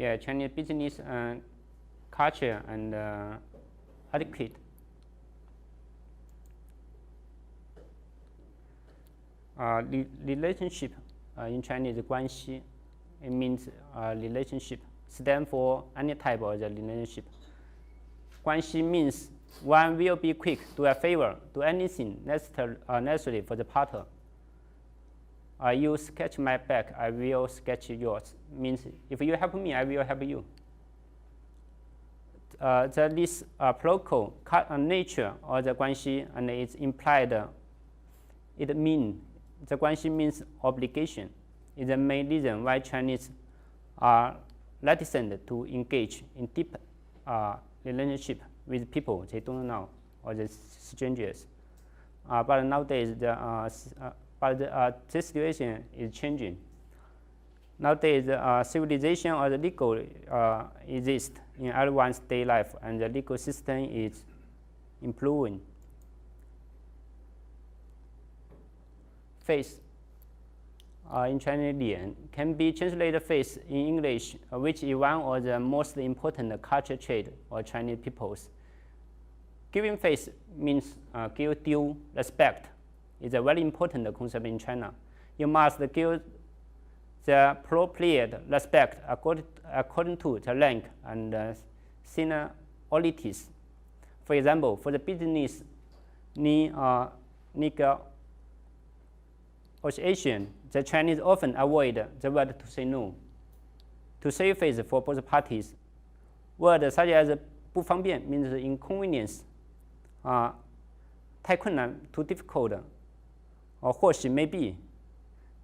Yeah, Chinese business culture and etiquette. Relationship in Chinese 关系. It means relationship. Stand for any type of the relationship. 关系 means one will be quick, do a favor, do anything necessary for the partner. You sketch my back, I will sketch yours. Means if you help me, I will help you. This protocol nature of the 关系 and it's implied. It means the 关系 means obligation. Is the main reason why Chinese are reticent to engage in deep relationship with people they don't know or the strangers. But nowadays, this situation is changing. Nowadays, civilization or the legal exists in everyone's daily life, and the legal system is improving. Face in Chinese 脸 can be translated face in English, which is one of the most important culture trait of Chinese peoples. Giving face means give due respect. It's a very important concept in China. You must give the appropriate respect according to the rank and seniorities. For example, for the business negotiation, the Chinese often avoid the word to say no. To save face for both parties, words such as 不方便 means inconvenience. 太困难 too difficult, or 或许 maybe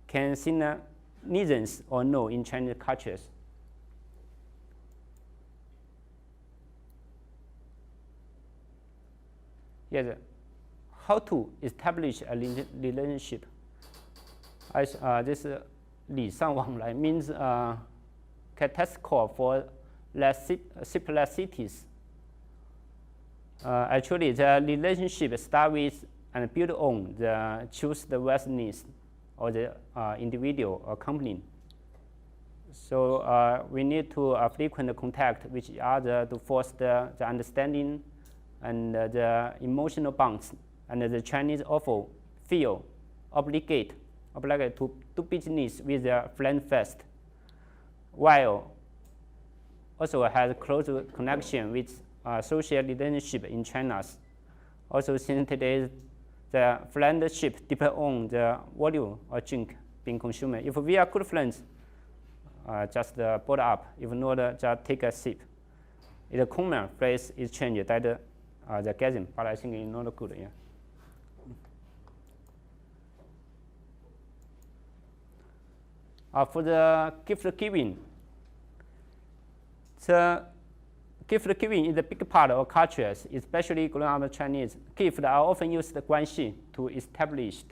can signal neither or no in Chinese cultures. Yes, how to establish a relationship? As this 礼尚往来 means characteristic for simplicities. Actually, the relationship starts with and build on the trustworthiness of the individual or company. So we need to frequent contact with each other to foster the understanding and the emotional bonds. And the Chinese often feel obligated to do business with their friend first, while also has close connection with social relationship in China. Also, since today the friendship depends on the volume of drink being consumed. If we are good friends, just board up. If not, just take a sip. It's a common phrase exchange that the gathering, but I think it's not good. Yeah. For the gift giving, the gift giving is a big part of cultures, especially grown-up Chinese. Gifts are often used 关系 to establish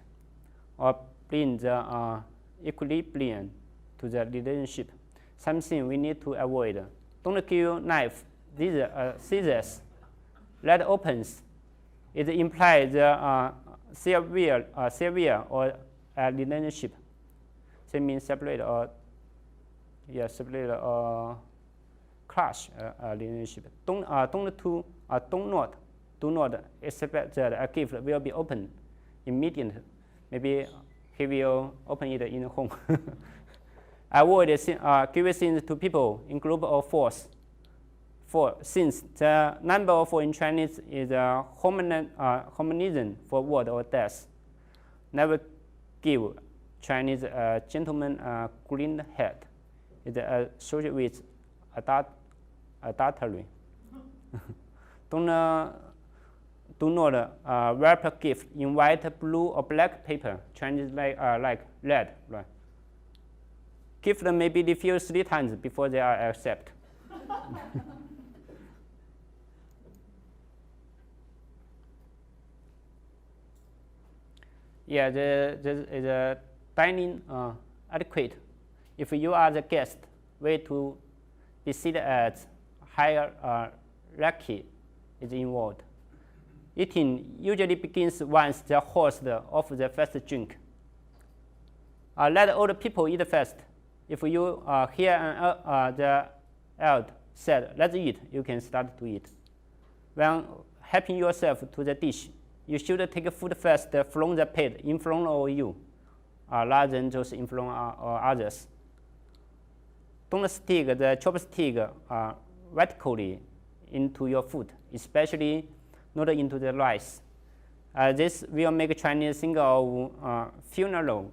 or bring the equilibrium to the relationship. Something we need to avoid. Don't give knife, scissors, lead opens. It implies the severe or a relationship. That means separate or crush a relationship. Do not expect that a gift will be opened immediately. Maybe he will open it in home. Avoid giving things to people in group of fours. Since the number of four in Chinese is a homonism for word or death. Never give Chinese gentleman green hat. It's associated with adultery. Do not wrap a gift in white, blue, or black paper. Chinese like red. Right? Gift may be refused 3 times before they are accepted. Yeah, there is a dining etiquette. If you are the guest, way to be seated at higher hierarchy is involved. Eating usually begins once the host offers the first drink. Let older people eat first. If you hear the else said, let's eat, you can start to eat. When helping yourself to the dish, you should take food first from the plate in front of you, rather than just in front of others. Don't stick the chopstick vertically into your food, especially not into the rice. This will make Chinese think of funeral